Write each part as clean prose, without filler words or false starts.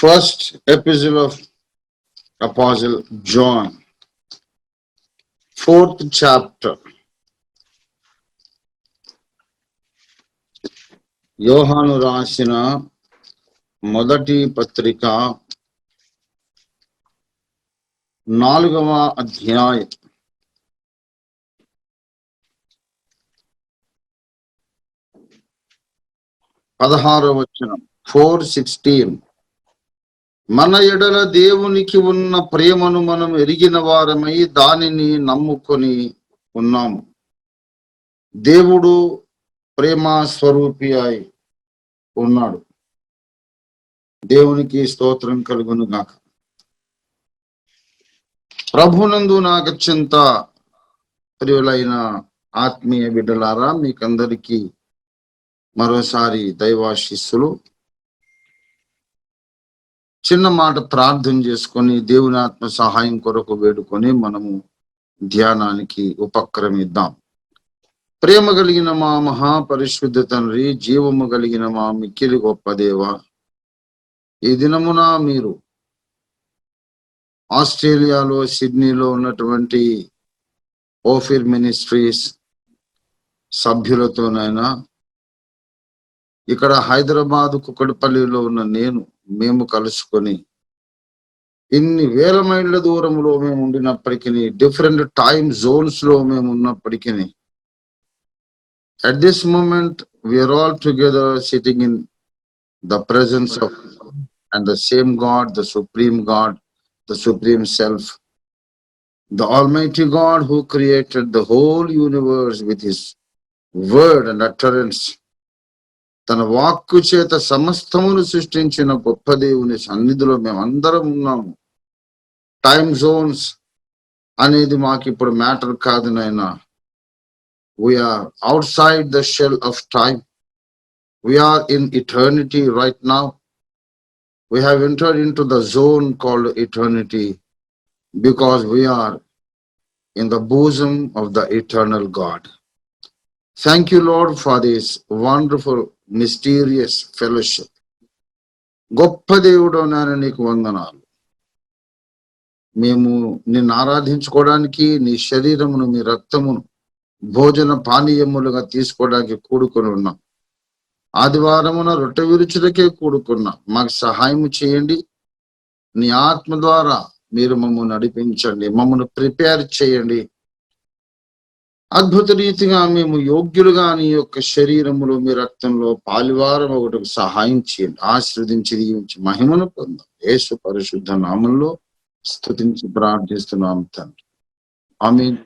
First epistle of Apostle John, fourth chapter. యోహాను రాసిన మొదటి పత్రిక 4వ అధ్యాయం 16వ వచనం. 4:16. మన ఎడల దేవునికి ఉన్న ప్రేమను మనం ఎరిగిన వారమై దానిని నమ్ముకొని ఉన్నాము. దేవుడు ప్రేమ స్వరూపి అయి ఉన్నాడు. దేవునికి స్తోత్రం కలుగును గాక. ప్రభునందు నాకు అత్యంత ప్రియులైన ఆత్మీయ బిడ్డలారా, మీకందరికీ మరోసారి దైవాశీస్సులు. చిన్న మాట ప్రార్థన చేసుకొని దేవుని ఆత్మ సహాయం కొరకు వేడుకొని మనము ధ్యానానికి ఉపక్రమిద్దాం. ప్రేమ కలిగిన మా మహాపరిశుద్ధ తండ్రి, జీవము కలిగిన మా మిక్కిలి గొప్ప దేవ, ఈ దినమున మీరు ఆస్ట్రేలియాలో సిడ్నీలో ఉన్నటువంటి ఓఫిర్ మినిస్ట్రీస్ సభ్యులతోనైనా, ఇక్కడ హైదరాబాద్ కుక్కడపల్లిలో ఉన్న మేము కలుసుకొని ఇన్ని వేల మైళ్ళ దూరంలో మేము ఉండినప్పటికీ, డిఫరెంట్ టైమ్ జోన్స్ లో మేము ఉన్నప్పటికీ, at this moment we are all together sitting in the presence of and the same God, the supreme God, the supreme self, the almighty God who created the whole universe with his word and utterance. తన వాక్కు చేత సమస్తమును సృష్టించిన గొప్ప దేవుని సన్నిధిలో మేమందరం ఉన్నాము. టైమ్ జోన్స్ అనేది మాకు ఇప్పుడు మ్యాటర్ కాదు నాయనా. We are outside the shell of time. We are in eternity right now. We have entered into the zone called eternity because we are in the bosom of the eternal God. Thank you, Lord, for this wonderful, mysterious fellowship. గొప్ప దేవుడు నాయన, నీకు వందనాలు. మేము నిన్ను ఆరాధించుకోవడానికి, నీ శరీరమును, నీ రక్తమును భోజన పానీయములుగా తీసుకోవడానికి కూడుకొని ఉన్నాం. ఆదివారమున రొట్టె విరుచులకే కూడుకున్నాం. మాకు సహాయం చేయండి. నీ ఆత్మ ద్వారా మీరు మమ్మల్ని నడిపించండి, మమ్మల్ని ప్రిపేర్ చేయండి. అద్భుత రీతిగా మేము యోగ్యులుగా నీ యొక్క శరీరములో, మీ రక్తంలో పాలివారం ఒకటి సహాయం చేయండి. ఆశీర్వదించి దీవించి మహిమను పొందాం. యేసు పరిశుద్ధ నామంలో స్తుతించి ప్రార్థిస్తున్నాం తండ్రి, ఆమేన్.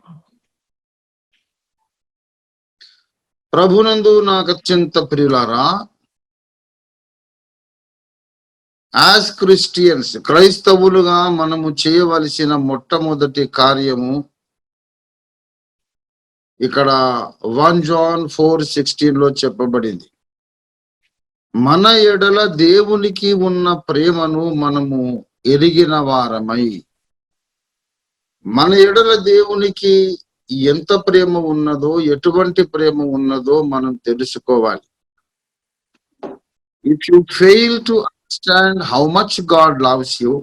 ప్రభునందు నాకు అత్యంత ప్రియులారా, యాజ్ క్రిస్టియన్స్, క్రైస్తవులుగా మనము చేయవలసిన మొట్టమొదటి కార్యము ఇక్కడ 1 John 4:16 చెప్పబడింది. మన ఎడల దేవునికి ఉన్న ప్రేమను మనము ఎరిగిన వారమై. మన ఎడల దేవునికి ఎంత ప్రేమ ఉన్నదో, ఎటువంటి ప్రేమ ఉన్నదో మనం తెలుసుకోవాలి. If you fail to understand how much God loves you,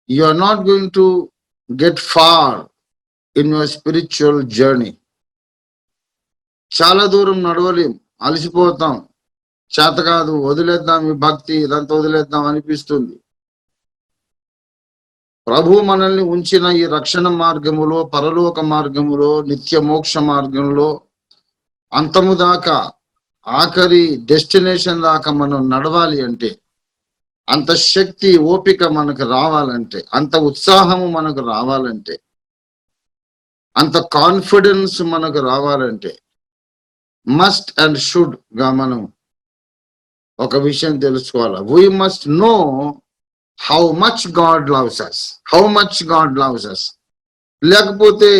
you are not going to get far in your spiritual journey. చాలా దూరం నడవలేం, అలసిపోతాం, చేత కాదు, వదిలేద్దాం, ఈ భక్తి ఇదంతా వదిలేద్దాం అనిపిస్తుంది. ప్రభు మనల్ని ఉంచిన ఈ రక్షణ మార్గములో, పరలోక మార్గములో, నిత్య మోక్ష మార్గంలో అంతము దాకా, ఆఖరి డెస్టినేషన్ దాకా మనం నడవాలి అంటే, అంత శక్తి, ఓపిక మనకు రావాలంటే, అంత ఉత్సాహము మనకు రావాలంటే, అంత కాన్ఫిడెన్స్ మనకు రావాలంటే, మస్ట్ అండ్ షుడ్ గా మనం ఒక విషయం తెలుసుకోవాలి. We must know how much God loves us. How much God loves us. లేకపోతే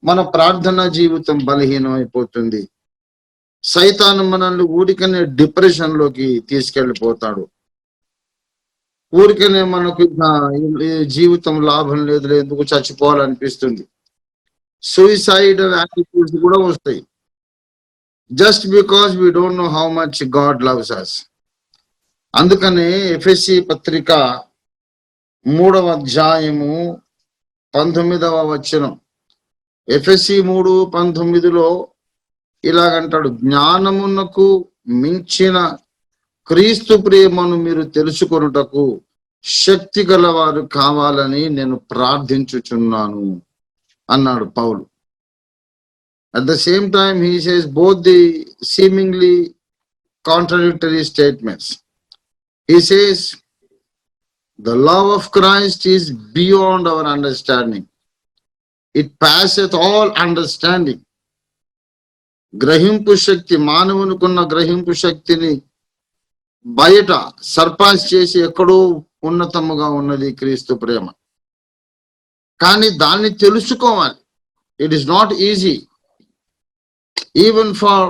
మన ప్రార్థనా జీవితం బలహీనం అయిపోతుంది. సైతాను మనల్ని ఊరికనే డిప్రెషన్ లోకి తీసుకెళ్ళిపోతాడు. ఊరికనే మనకు జీవితం లాభం లేదు, ఎందుకు చచ్చిపోవాలనిపిస్తుంది. సూసైడ్ యాటిట్యూడ్స్ కూడా వస్తాయి. Just because we don't know how much God loves us. అందుకనే ఎఫెసీ పత్రిక 3వ అధ్యాయము 19వ వచనం, ఎఫెసీ 3:19లో ఇలాగంటాడు, జ్ఞానమునకు మించిన క్రీస్తు ప్రేమను మీరు తెలుసుకొనుటకు శక్తి గలవారు కావాలని నేను ప్రార్థించుచున్నాను అన్నాడు పౌలు. At the same time, he says both the seemingly contradictory statements. He says, the love of Christ is beyond our understanding. It passeth all understanding. గ్రహింపు శక్తి, మానవునికున్న గ్రహింపు శక్తిని బయట సర్పాస్ చేసి ఎక్కడో ఉన్నతముగా ఉన్నది క్రీస్తు ప్రేమ. కానీ దాన్ని తెలుసుకోవాలి. It is not easy. Even for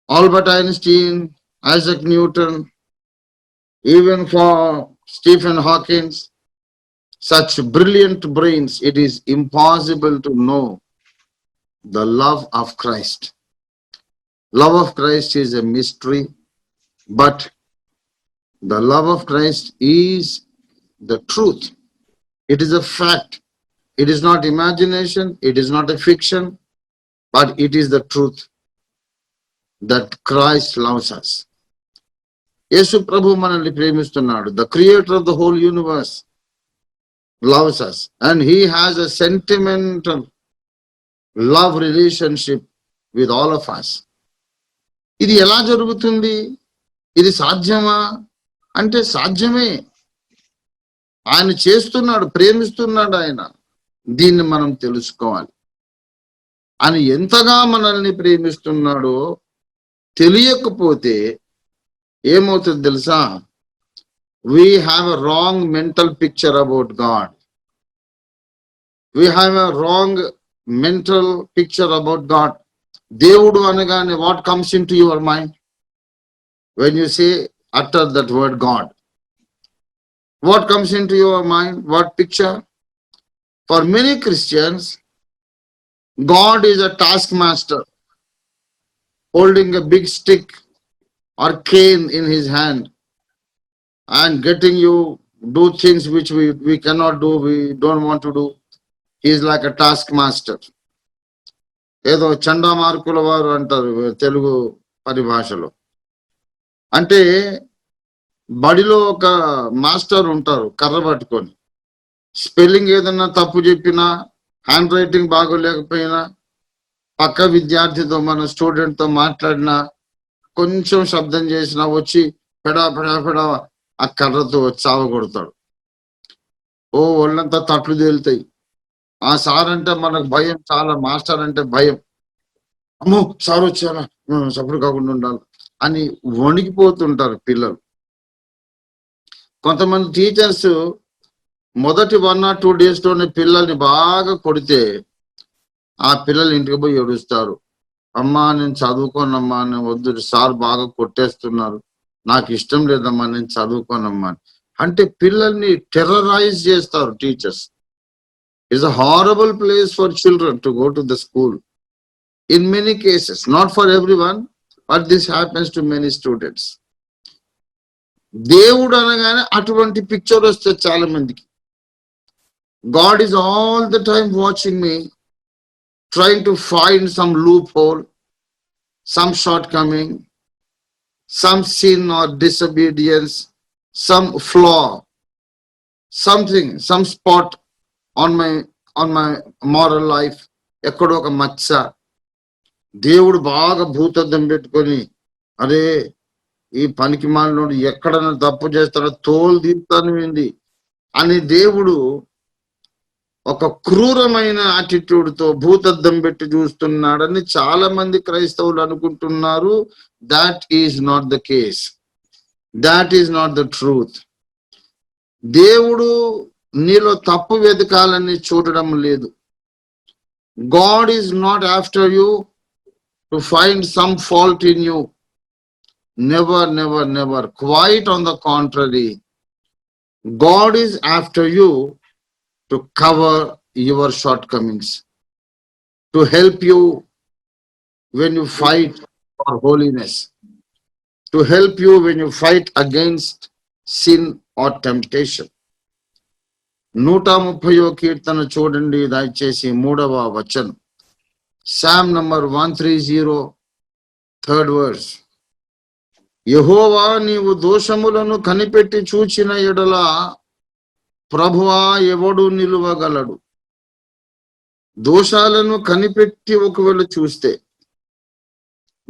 Albert Einstein, Isaac Newton, even for Stephen Hawking, such brilliant brains, it is impossible to know the love of Christ. Love of Christ is a mystery, but the love of Christ is the truth. It is a fact. It is not imagination, it is not a fiction, but it is the truth that Christ loves us. యేసు ప్రభు మనల్ని ప్రేమిస్తున్నాడు. The creator of the whole universe loves us and he has a sentimental love relationship with all of us. ఇది ఎలా జరుగుతుంది? ఇది సాధ్యమా అంటే సాధ్యమే. ఆయన చేస్తున్నాడు, ప్రేమిస్తున్నాడు ఆయన. దీన్ని మనం తెలుసుకోవాలి. ఆయన ఎంతగా మనల్ని ప్రేమిస్తున్నాడో తెలియకపోతే ఏమవుతుంది తెలుసా? We have a wrong mental picture about God. We have a wrong mental picture about God. దేవుడు అనగానే what comes into your mind when you say, utter that word God? What comes into your mind? What picture? For many Christians, God is a taskmaster holding a big stick or cane in his hand and getting you do things which we cannot do, we don't want to do. He is like a taskmaster. ఏదో చండామార్కుల వారు అంటారు తెలుగు పరిభాషలో. అంటే బడిలో ఒక master ఉంటారు కర్ర పట్టుకొని. స్పెల్లింగ్ ఏదన్నా తప్పు చెప్పినా, హ్యాండ్ రైటింగ్ బాగోలేకపోయినా, పక్క విద్యార్థితో మన స్టూడెంట్తో మాట్లాడినా, కొంచెం శబ్దం చేసినా వచ్చి పెడా పెడా పెడా ఆ కర్రతో చావ కొడతాడు. ఓ ఒళ్ళంతా తట్లు తేలుతాయి. ఆ సార్ అంటే మనకు భయం, చాలా. మాస్టర్ అంటే భయం. అమ్మో సార్ వచ్చారా, సపోర్ట్ కాకుండా ఉండాలి అని వణికిపోతుంటారు పిల్లలు. కొంతమంది టీచర్స్ మొదటి 1 or 2 days లోనే పిల్లల్ని బాగా కొడితే ఆ పిల్లలు ఇంటికి పోయి ఏడుస్తారు. అమ్మా నేను చదువుకోనమ్మా, నేను వద్దు, సార్ బాగా కొట్టేస్తున్నారు, నాకు ఇష్టం లేదమ్మా, నేను చదువుకోనమ్మా. అంటే పిల్లల్ని టెర్రరైజ్ చేస్తారు teachers. It's a horrible place for children to go to the school in many cases, not for everyone, but this happens to many students. దేవుడు అనగానే అటువంటి పిక్చర్ వస్తే చాలా మందికి. God is all the time watching me, trying to find some loophole, some shortcoming, some sin or disobedience, some flaw, something, some spot on my moral life. ఎక్కడో ఒక మచ్చ. దేవుడు బాగా భూతద్దం పెట్టుకొని, అరే ఈ పనికి మాలినోడు ఎక్కడన్నా తప్పు చేస్తాడో తోలు తీస్తాను ఏంది అని దేవుడు ఒక క్రూరమైన యాటిట్యూడ్ తో భూతద్దం పెట్టి చూస్తున్నాడని చాలా మంది క్రైస్తవులు అనుకుంటున్నారు. That is not the case. That is not the truth. దేవుడు నీలో తప్పు వెతకాలని చూడడం లేదు. God is not after you to find some fault in you. Never never never. Quite on the contrary, God is after you to cover your shortcomings, to help you when you fight for holiness. to help you when you fight against sin or temptation. 130వ కీర్తన చూడండి దయచేసి 3వ వచనం. Psalm number 130, 3rd verse. యెహోవా నీవు దోషములను కనిపెట్టి చూచిన ఎడల ప్రభువా ఎవడు నిలువగలడు? దోషాలను కనిపెట్టి ఒకవేళ చూస్తే,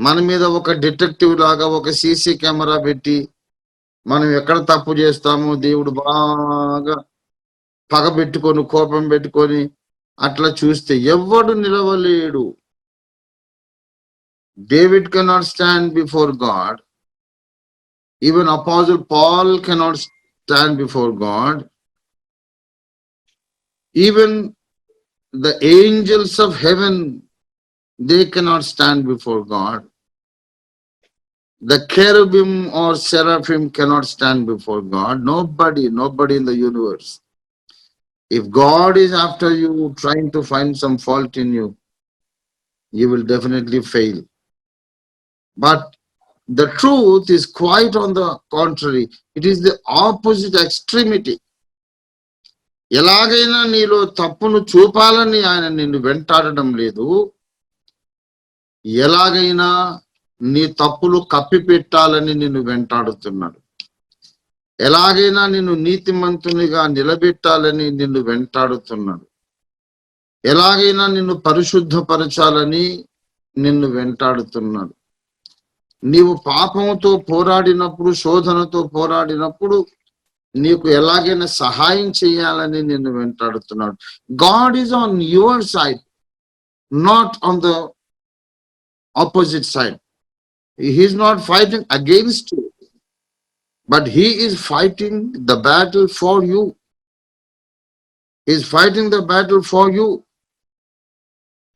మన మీద ఒక డిటెక్టివ్ లాగా ఒక సీసీ కెమెరా పెట్టి మనం ఎక్కడ తప్పు చేస్తామో దేవుడు బాగా పగ పెట్టుకొని కోపం పెట్టుకొని అట్లా చూస్తే ఎవడు నిలవలేడు. David cannot stand before God. Even apostle Paul cannot stand before God. Even the angels of heaven, they cannot stand before God. The cherubim or seraphim cannot stand before God. Nobody in the universe. If God is after you, trying to find some fault in you, you will definitely fail. But the truth is quite on the contrary. It is the opposite extremity. ఎలాగైనా నీలో తప్పును చూపాలని ఆయన నిన్ను వెంటాడడం లేదు. ఎలాగైనా నీ తప్పులు కప్పిపెట్టాలని నిన్ను వెంటాడుతున్నాడు. ఎలాగైనా నిన్ను నీతిమంతునిగా నిలబెట్టాలని నిన్ను వెంటాడుతున్నాడు. ఎలాగైనా నిన్ను పరిశుద్ధపరచాలని నిన్ను వెంటాడుతున్నాడు. నీవు పాపముతో పోరాడినప్పుడు, శోధనతో పోరాడినప్పుడు నీకు ఎలాగైనా సహాయం చేయాలని నిన్ను వెంటాడుతున్నాడు. God is on your side, not on the opposite side. He is not fighting against you, but he is fighting the battle for you. He is fighting the battle for you.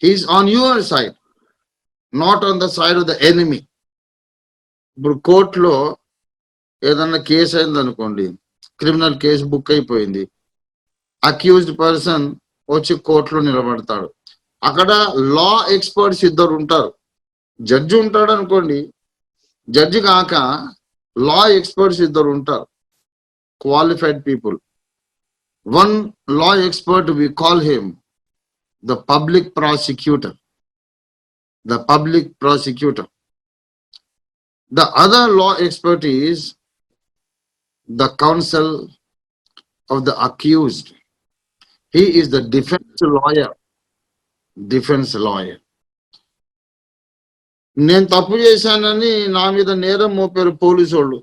He is on your side, not on the side of the enemy. ఇప్పుడు కోర్టులో ఏదన్నా case అయిందనుకోండి, criminal case book అయిపోయింది, accused person వచ్చి కోర్టులో నిలబడతాడు. అక్కడ లా experts ఇద్దరు ఉంటారు. జడ్జి ఉంటాడు అనుకోండి, జడ్జి కాక లా ఎక్స్పర్ట్స్ ఇద్దరు ఉంటారు, qualified people. One law expert, we call him the public prosecutor. The public prosecutor. The other law expert is the counsel of the accused. He is the defense lawyer. Defense lawyer. నేను తప్పు చేశానని నా మీద నేరం మోపారు police వాళ్ళు.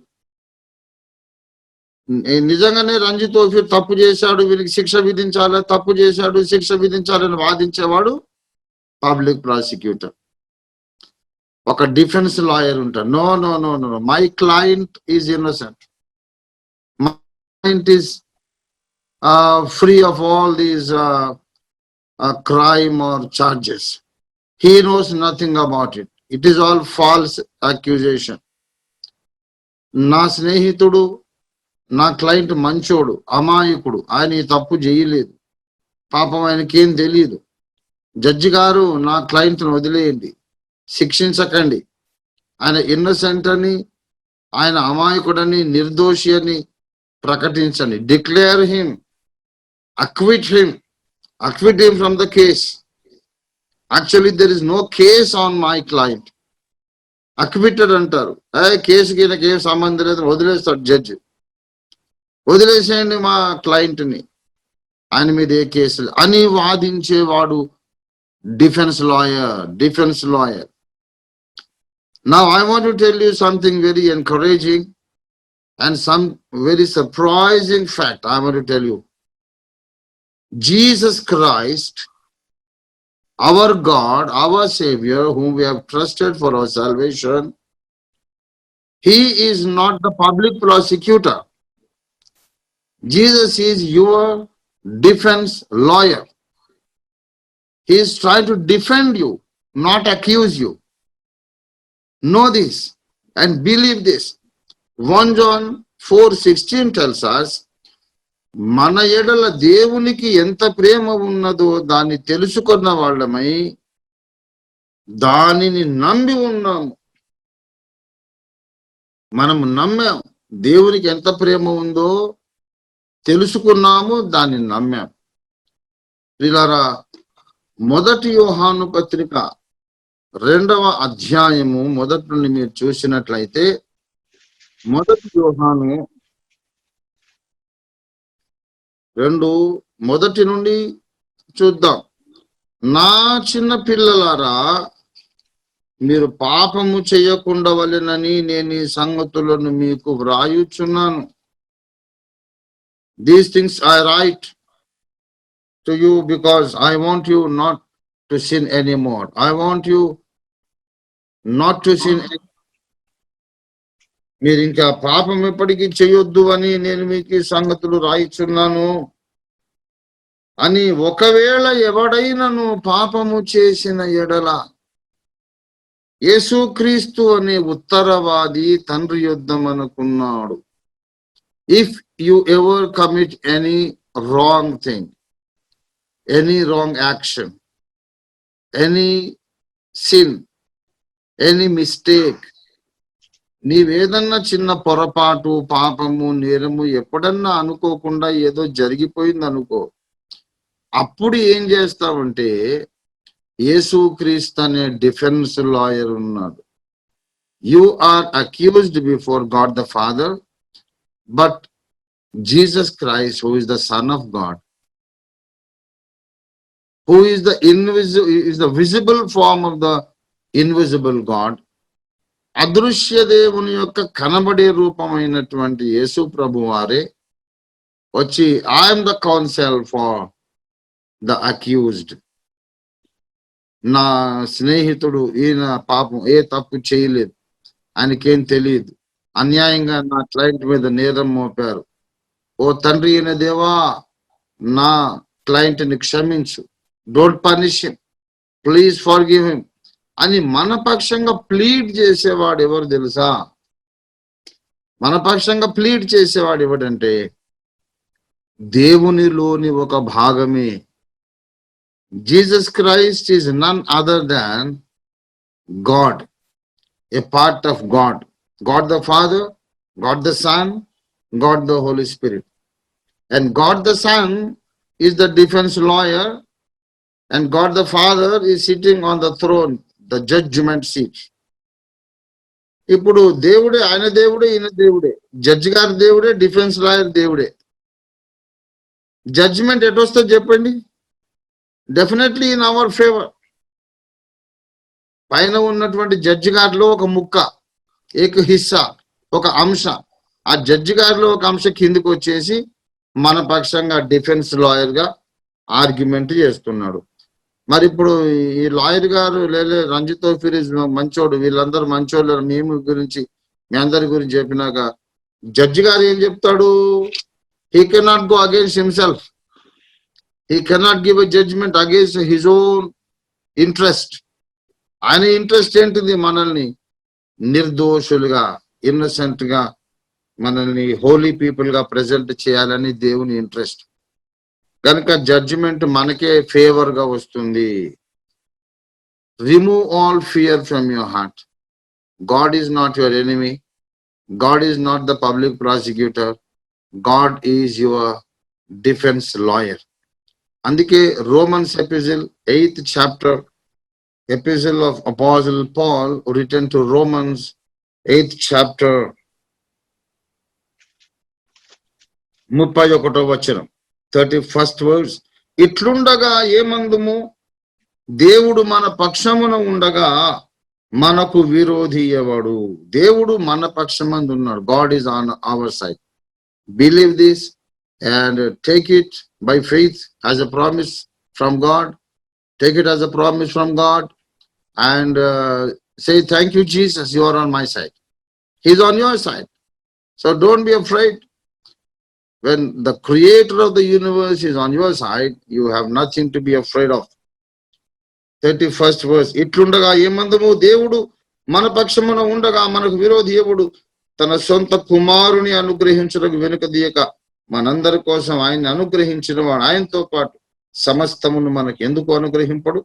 నిజంగానే రంజిత్ తోఫీ తప్పు చేశాడు, వీరికి శిక్ష విధించాలి, తప్పు చేశాడు శిక్ష విధించాలని వాదించేవాడు పబ్లిక్ ప్రాసిక్యూటర్. ఒక డిఫెన్స్ లాయర్ ఉంటాడు. No no no no my client is innocent. My client is free of all these crime or charges. He knows nothing about it. It is all false accusation. నా స్నేహితుడు, నా client మంచోడు, అమాయకుడు, ఆయన ఈ తప్పు చేయలేదు, పాపం ఆయనకేం తెలియదు. జడ్జి గారు నా క్లయింట్ను వదిలేయండి, శిక్షించకండి, ఆయన ఇన్నోసెంట్ అని, ఆయన అమాయకుడని, నిర్దోషి అని ప్రకటించండి. Declare him, acquit him from the case. Actually there is no case on my client. Acquitted అంటారు. కేసుకి ఏం సంబంధం లేదు, వదిలేస్తాడు జడ్జి. వదిలేసేయండి మా క్లయింట్ని, ఆయన మీద ఏ కేసు అని వాదించేవాడు defence lawyer. Now I want to tell you something very encouraging and some very surprising fact. I want to tell you, Jesus Christ, our God, our Savior, whom we have trusted for our salvation, he is not the public prosecutor. Jesus is your defense lawyer. He is trying to defend you, not accuse you. Know this and believe this. 1 John 4:16 tells us, మన ఎడల దేవునికి ఎంత ప్రేమ ఉన్నదో దాన్ని తెలుసుకున్న వాళ్ళమై దానిని నమ్మి ఉన్నాము. మనం నమ్మాం. దేవునికి ఎంత ప్రేమ ఉందో తెలుసుకున్నాము, దాన్ని నమ్మాం. ప్రియులారా, 1 యోహాను పత్రిక 2వ అధ్యాయము మొదటి నుండి మీరు చూసినట్లయితే, 1 యోహాను 2 మొదటి నుండి చూద్దాం. నా చిన్న పిల్లలారా, మీరు పాపము చేయకుండా వలెనని నేను ఈ సంగతులను మీకు వ్రాయుచున్నాను. These things I write to you because I want you not to sin anymore. I want you not to sin. మీరు ఇంకా పాపం ఎప్పటికీ చేయొద్దు అని నేను మీకు ఈ సంగతులు రాయిచున్నాను అని. ఒకవేళ ఎవడైనను పాపము చేసిన ఎడల యేసుక్రీస్తు అనే ఉత్తరవాది తండ్రి యుద్ధమనుకున్నాడు. If you ever commit any wrong thing, any wrong action, any sin, any mistake, నీవేదన్నా చిన్న పొరపాటు, పాపము, నేరము ఎప్పుడన్నా అనుకోకుండా ఏదో జరిగిపోయింది అనుకో, అప్పుడు ఏం చేస్తావంటే యేసుక్రీస్తు అనే డిఫెన్స్ లాయర్ ఉన్నాడు. You are accused before God the father, but Jesus Christ, who is the son of God, who is the visible form of the invisible God, అదృశ్య దేవుని యొక్క కనబడే రూపమైనటువంటి యేసు ప్రభు వారే వచ్చి, I'm the council for the accused. నా స్నేహితుడు, ఈయన పాపం ఏ తప్పు చేయలేదు, ఆయనకేం తెలియదు, అన్యాయంగా నా క్లయింట్ మీద నేరం మోపారు. ఓ తండ్రి అయిన దేవా, నా క్లయింట్ ని క్షమించు, don't punish him, please forgive him అని మన పక్షంగా ప్లీడ్ చేసేవాడు ఎవరు తెలుసా? మన పక్షంగా ప్లీడ్ చేసేవాడు ఎవడంటే దేవునిలోని ఒక భాగమే. Jesus Christ is none other than God, a part of God. God the father, God the son, God the Holy Spirit. And God the son is the defence lawyer, and God the Father is sitting on the throne, the judgment seat. ఇప్పుడు దేవుడే, ఆయన దేవుడే, ఈయన దేవుడే, judge గారు దేవుడే, defence lawyer దేవుడే. Judgement ఎటొస్తే చెప్పండి? Definitely in our favour. పైన ఉన్నటువంటి జడ్జి గారిలో ఒక ముక్క, ఏక హిస్సా, ఒక అంశ, ఆ జడ్జి గారిలో ఒక అంశ కిందికి వచ్చేసి మన పక్షంగా డిఫెన్స్ లాయర్ గా ఆర్గ్యుమెంట్ చేస్తున్నాడు. మరి ఇప్పుడు ఈ లాయర్ గారు లేలే రంజిత్ ఫిరీజ్ మంచోడు, వీళ్ళందరూ మంచోళ్ళు, మేము గురించి, మీ అందరి గురించి చెప్పినాక జడ్జి గారు ఏం చెప్తాడు? He cannot go against himself, he cannot give a judgment against his own interest. ఆయన ఇంట్రెస్ట్ ఏంటిది? మనల్ని నిర్దోషులుగా, ఇన్నోసెంట్ గా, మనల్ని హోలీ పీపుల్ గా ప్రెజెంట్ చేయాలని దేవుని ఇంట్రెస్ట్. కనుక జడ్జిమెంట్ మనకే ఫేవర్ గా వస్తుంది. Remove all fear from your heart. God is not your enemy, God is not the public prosecutor, God is your defence lawyer. అందుకే Romans epistle 8th chapter, epistle of apostle Paul written to Romans 8th chapter 31వ వచనం, 31st verse. ఇట్లుండగా ఏమందుము, దేవుడు మన పక్షమున ఉండగా మనకు విరోధి ఎవడు? దేవుడు మన పక్షమందు ఉన్నాడు. God is on our side. Believe this and take it by faith as a promise from God. Take it as a promise from God and say thank you Jesus, you are on my side. He is on your side. So don't be afraid. When the creator of the universe is on your side, you have nothing to be afraid of. 31st verse. ఇట్లుండగా ఏమందము, దేవుడు మన పక్షమున ఉండగా మనకు విరోధి ఎవడు? తన సొంత కుమారుని అనుగ్రహించడానికి వెనుకదీయక మనందరి కోసం ఆయన్ని అనుగ్రహించిన వాడు, ఆయనతో పాటు సమస్తమును మనకు ఎందుకు అనుగ్రహింపడు?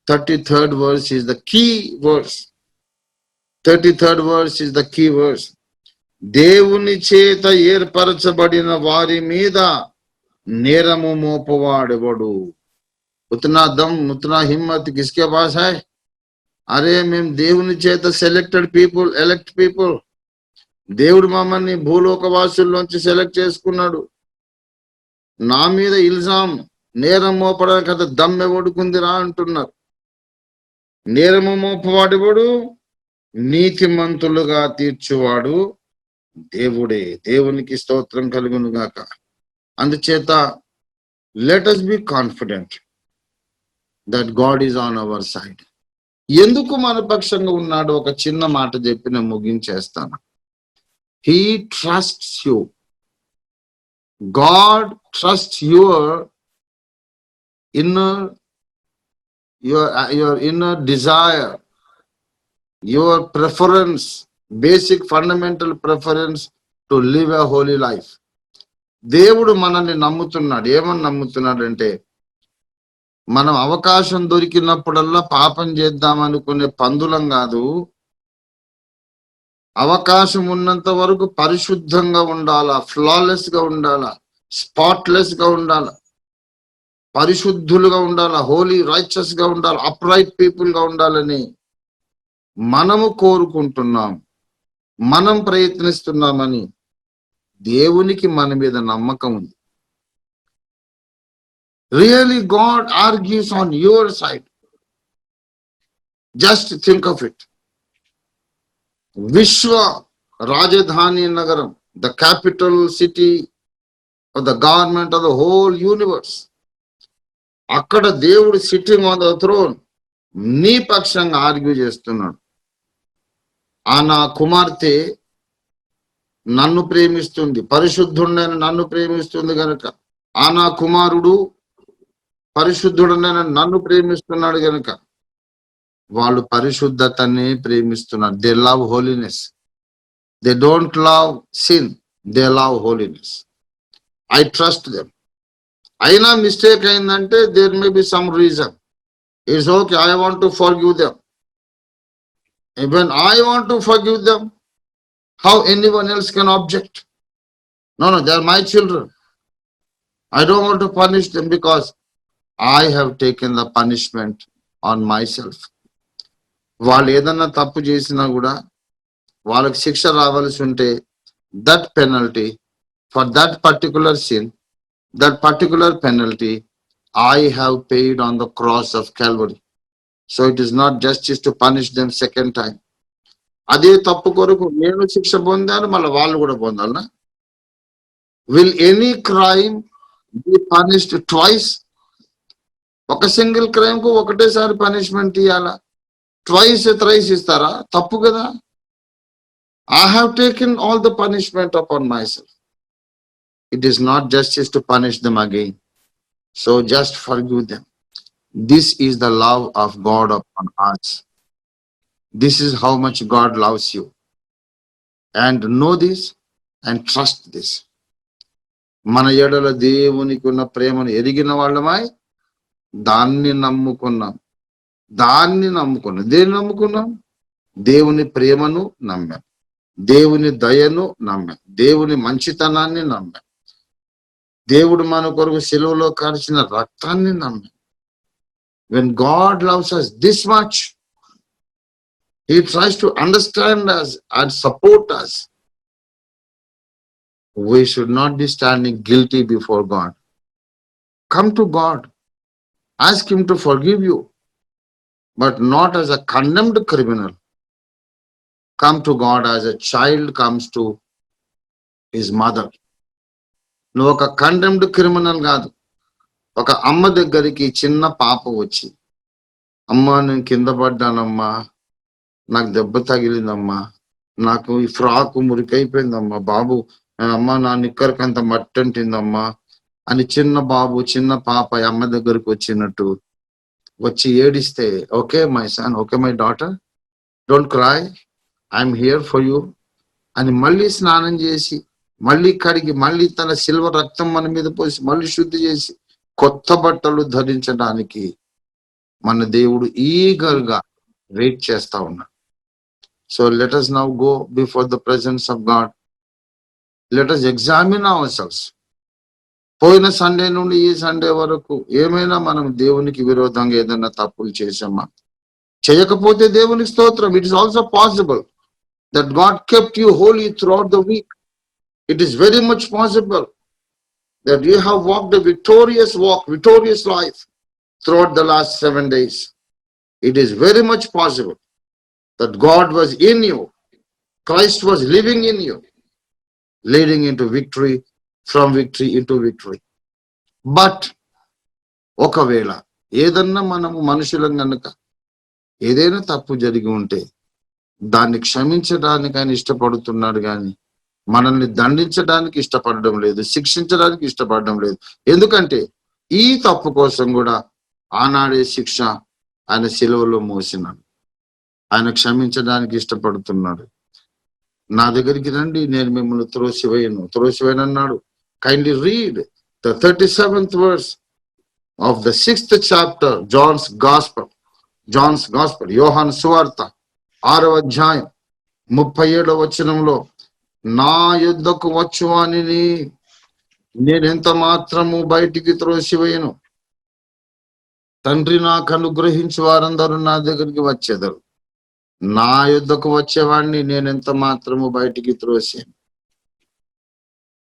33rd verse is the key verse. 33rd verse is the key verse. దేవుని చేత ఏర్పరచబడిన వారి మీద నేరము మోపవాడెవడు? ఉतना दम उतना हिम्मत किसके पास है? అరే మేము దేవుని చేత సెలెక్టెడ్ పీపుల్, ఎలెక్ట్ పీపుల్. దేవుడు మమ్మల్ని భూలోకవాసుల్లోంచి సెలెక్ట్ చేసుకున్నాడు. నా మీద ఇల్జాం, నేరం మోపడానికి అంత దమ్మె ఒడుకుందిరా అంటున్నారు. నేరము మోపవాడెవడు? నీతిమంతులుగా తీర్చువాడు దేవుడే. దేవునికి స్తోత్రం కలుగును గాక. అందుచేత let us be confident that God is on our side. ఎందుకు మన పక్షంగా ఉన్నాడు? ఒక చిన్న మాట చెప్పి నేను ముగించేస్తాను. He trusts you. God trusts your inner desire, your preference, basic fundamental preference to live a holy life. దేవుడు మనల్ని నమ్ముతున్నాడు. ఏమని నమ్ముతున్నాడంటే, మనం అవకాశం దొరికినప్పుడల్లా పాపం చేద్దామనుకునే పందులం కాదు. అవకాశం ఉన్నంత వరకు పరిశుద్ధంగా ఉండాలా, ఫ్లాలెస్ గా ఉండాలా, స్పాట్లెస్ గా ఉండాలా, పరిశుద్ధులుగా ఉండాలా, హోలీ రైచస్ గా ఉండాలి, అప్రైట్ పీపుల్ గా ఉండాలని మనము కోరుకుంటున్నాం, మనం ప్రయత్నిస్తున్నామని దేవునికి మన మీద నమ్మకం ఉంది. Really, God argues on your side. Just think of it. Vishwa Rajdhani Nagaram, the capital city of the government of the whole universe. అక్కడ దేవుడు సిట్టింగ్ ఆన్ ద థ్రోన్ నీ పక్షంగా ఆర్గ్యూ చేస్తున్నాడు. ఆ నా కుమార్తె నన్ను ప్రేమిస్తుంది, పరిశుద్ధుడైన నన్ను ప్రేమిస్తుంది గనుక, ఆ నా కుమారుడు పరిశుద్ధుడైన నన్ను ప్రేమిస్తున్నాడు గనుక వాళ్ళు పరిశుద్ధతని ప్రేమిస్తున్నారు. They love holiness. They don't love sin, they love holiness. I trust them. అయినా మిస్టేక్ అయిందంటే there may be some reason. It's okay, I want to forgive them. When I want to forgive them, how anyone else can object? No, they are my children. I don't want to punish them because I have taken the punishment on myself. వాళ్ళు ఏదన్నా తప్పు చేసినా కూడా వాళ్ళకి శిక్ష రావాల్సి ఉంటే that penalty for that particular sin, that particular penalty I have paid on the cross of Calvary. So it is not justice to punish them second time. అదే తప్పు కొరకు నేను శిక్ష పొందాను, మళ్ళీ వాళ్ళు కూడా పొందాలనా? Will any crime be punished twice? ఒక సింగిల్ క్రైమ్ కు ఒకటేసారి పనిష్మెంట్ ఇవ్వాలా? ట్వైస్ థ్రైస్ ఇస్తారా? తప్పు కదా. I have taken all the punishment upon myself. It is not justice to punish them again. So just forgive them. This is the love of God upon us. This is how much God loves you. And know this and trust this. మన ఎడల దేవునికి ఉన్న ప్రేమను ఎరిగిన వాళ్ళమై దాన్ని నమ్ముకున్నాం. దేన్ని నమ్ముకున్నాం? దేవుని ప్రేమను నమ్మాం, దేవుని దయను నమ్మాం, దేవుని మంచితనాన్ని నమ్మాం, దేవుడు మన కొరకు సిలువలో కార్చిన రక్తాన్ని నమ్మాం. When God loves us this much, He tries to understand us and support us. We should not be standing guilty before God. Come to God. Ask Him to forgive you, but not as a condemned criminal. Come to God as a child comes to his mother. నువ్వు ఒక condemned criminal కాదు. ఒక అమ్మ దగ్గరికి చిన్న పాప వచ్చి, అమ్మా నేను కింద పడ్డానమ్మా, నాకు దెబ్బ తగిలిందమ్మా, నాకు ఈ ఫ్రాకు మురికైపోయిందమ్మా, బాబు అమ్మ నా నిక్కరకంత మట్టి అంటిందమ్మా అని చిన్న పాప అమ్మ దగ్గరకు వచ్చినట్టు వచ్చి ఏడిస్తే, okay my son, okay my daughter, don't cry, I'm here for you అని మళ్ళీ స్నానం చేసి, మళ్ళీ కడిగి, మళ్ళీ తన సిల్వర్ రక్తం మన మీద పోసి, మళ్ళీ శుద్ధి చేసి కొత్త బట్టలు ధరించడానికి మన దేవుడు ఈగర్ గా వెయిట్ చేస్తా ఉన్నాడు. So let us now go before the presence of God let us examine ourselves. పోయిన సండే నుండి ఈ సండే వరకు ఏమైనా మనం దేవునికి విరోధంగా ఏదైనా తప్పులు చేసామా? చేయకపోతే దేవునికి స్తోత్రం. It is also possible that God kept you holy throughout the week. It is very much possible that you have walked a victorious life throughout the last 7 days. It is very much possible that God was in you, Christ was living in you, leading into victory, from victory into victory. But ఒకవేళ ఏదన్నా మనము మనుషులం గనుక ఏదైనా తప్పు జరిగి ఉంటే దాన్ని క్షమించడానికి ఆయన ఇష్టపడుతున్నాడు కానీ మనల్ని దండించడానికి ఇష్టపడడం లేదు, శిక్షించడానికి ఇష్టపడడం లేదు. ఎందుకంటే ఈ తప్పు కోసం కూడా ఆనాడే శిక్ష ఆయన శిలువలో మోసినాడు. ఆయన క్షమించడానికి ఇష్టపడుతున్నాడు. నా దగ్గరికి రండి, నేను మిమ్మల్ని త్రోసివేయను అన్నాడు. Kindly read the 37th verse of the 6th chapter, John's Gospel, యోహాను సువార్త 6వ అధ్యాయం 37వ వచనంలో, నా యుద్ధకు వచ్చువానిని నేనెంత మాత్రము బయటికి త్రోసివేయను. తండ్రి నాకు అనుగ్రహించి వారందరూ నా దగ్గరికి వచ్చేదరు. నా యుద్ధకు వచ్చేవాడిని నేనెంత మాత్రము బయటికి త్రోసాను.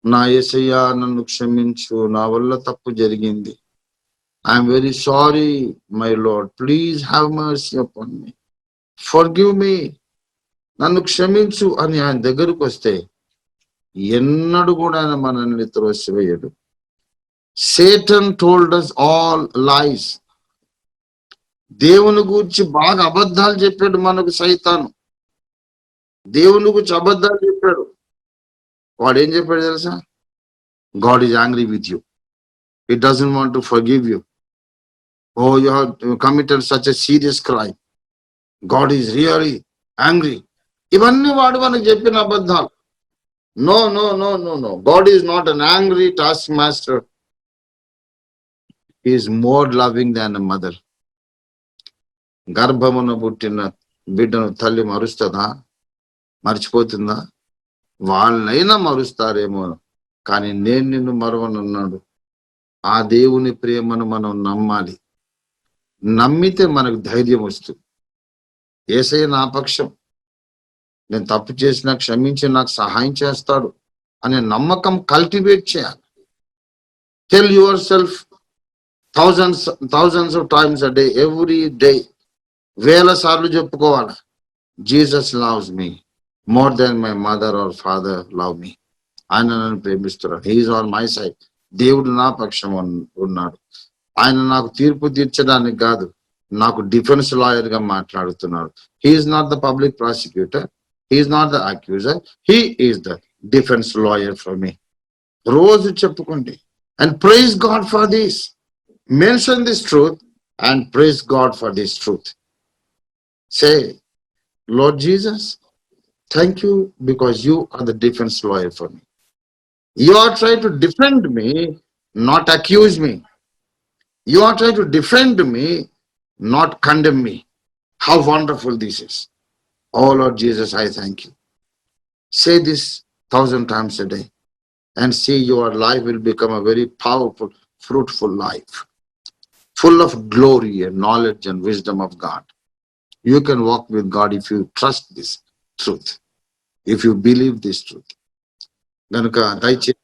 నా యేసయ్యా నన్ను క్షమించు, నా వల్ల తప్పు జరిగింది. I'm very sorry my lord, please have mercy upon me, forgive me, నన్ను క్షమించు అని ఆయన దగ్గరకు వస్తే ఎన్నడూ కూడా ఆయన మనల్ని త్రోసివేయడు. సేటన్ టోల్డ్ us ఆల్ లైస్. దేవుని గురించి బాగా అబద్ధాలు చెప్పాడు మనకు సైతాను. దేవుని గురించి అబద్ధాలు చెప్పాడు. వాడు ఏం చెప్పాడు తెలుసా? God is angry with you, he doesn't want to forgive you. Oh you have committed such a serious crime, God is really angry. ఇవన్నీ వాడు మనకు చెప్పిన అబద్ధాలు. No no no no no, God is not an angry taskmaster. He is more loving than a mother. గర్భమున పుట్టిన బిడ్డను తల్లి మరుస్తుందా? మర్చిపోతుందా? వాళ్ళనైనా మరుస్తారేమో, కానీ నేను నిన్ను మరవనన్నాడు. ఆ దేవుని ప్రేమను మనం నమ్మాలి. నమ్మితే మనకు ధైర్యం వస్తుంది. యేసయ్య నా పక్షం, నేను తప్పు చేసినా క్షమించి నాకు సహాయం చేస్తాడు అనే నమ్మకం కల్టివేట్ చేయాలి. Tell your self thousands of times a day, every day, వేల సార్లు చెప్పుకోవాలి, Jesus loves me more than my mother or father love మీ. ఆయన నన్ను ప్రేమిస్తున్నాడు. He is on my side. దేవుడు నా పక్షం ఉన్నాడు. ఆయన నాకు తీర్పు తీర్చడానికి కాదు, నాకు డిఫెన్స్ లాయర్ గా మాట్లాడుతున్నాడు. He is not the public prosecutor, he is not the accuser, he is the defence lawyer for me. రోజు చెప్పుకోండి. And praise God for this. Mention this truth and praise God for this truth. Say, Lord Jesus, thank you because you are the defense lawyer for me. You are trying to defend me, not accuse me. You are trying to defend me, not condemn me. How wonderful this is. Oh Lord Jesus, I thank you. Say this 1,000 times a day and see your life will become a very powerful, fruitful life, full of glory and knowledge and wisdom of God. You can walk with God if you trust this truth, if you believe this truth. గనుక దయచేసి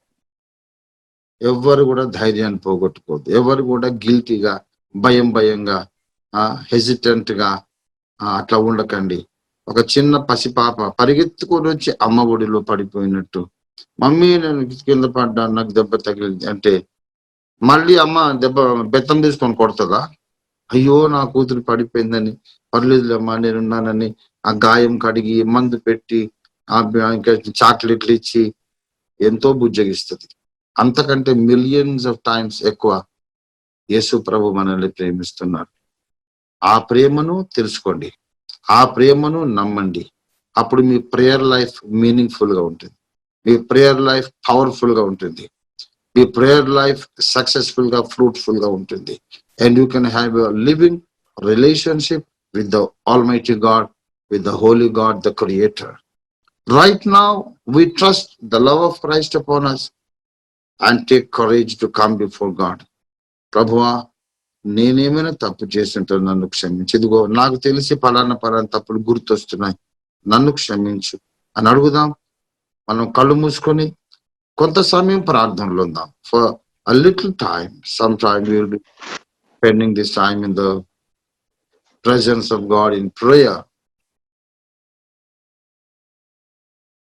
ఎవరు కూడా ధైర్యాన్ని పోగొట్టుకోవద్దు. ఎవరు కూడా గిల్టీగా, భయంగా, hesitant గా అట్లా ఉండకండి. ఒక చిన్న పసిపాప పరిగెత్తుకొని వచ్చి అమ్మ ఒడిలో పడిపోయినట్టు, మమ్మీ నేను కింద పడ్డాను, నాకు దెబ్బ తగిలింది అంటే మళ్ళీ అమ్మ బెత్తం తీసుకొని కొడుతుందా? అయ్యో నా కూతురు పడిపోయిందని, పర్లేదులేమ్మా నేనున్నానని ఆ గాయం కడిగి మందు పెట్టి ఇంకా చాక్లెట్లు ఇచ్చి ఎంతో బుజ్జగిస్తుంది. అంతకంటే మిలియన్స్ ఆఫ్ టైమ్స్ ఎక్కువ యేసు ప్రభు మనల్ని ప్రేమిస్తున్నారు. ఆ ప్రేమను తెలుసుకోండి, ఆ ప్రేమను నమ్మండి. అప్పుడు మీ ప్రేయర్ లైఫ్ మీనింగ్ఫుల్ గా ఉంటుంది, మీ ప్రేయర్ లైఫ్ పవర్ఫుల్ గా ఉంటుంది, మీ ప్రేయర్ లైఫ్ సక్సెస్ఫుల్ గా, ఫ్రూట్ఫుల్ గా ఉంటుంది. And you can have a living relationship with the almighty God, with the holy God, the creator. Right now, we trust the love of Christ upon us and take courage to come before God. ప్రభువా, నేనేమైనా తప్పు చేస్తుంటే నన్ను క్షమించు. ఇదిగో నాకు తెలిసి పలానా తప్పులు గుర్తొస్తున్నాయి, నన్ను క్షమించు అని అడుగుదాం. మనం కళ్ళు మూసుకొని కొంత సమయం ప్రార్థనలో ఉందాం. For a little time, sometime we will be spending this time in the presence of God in prayer.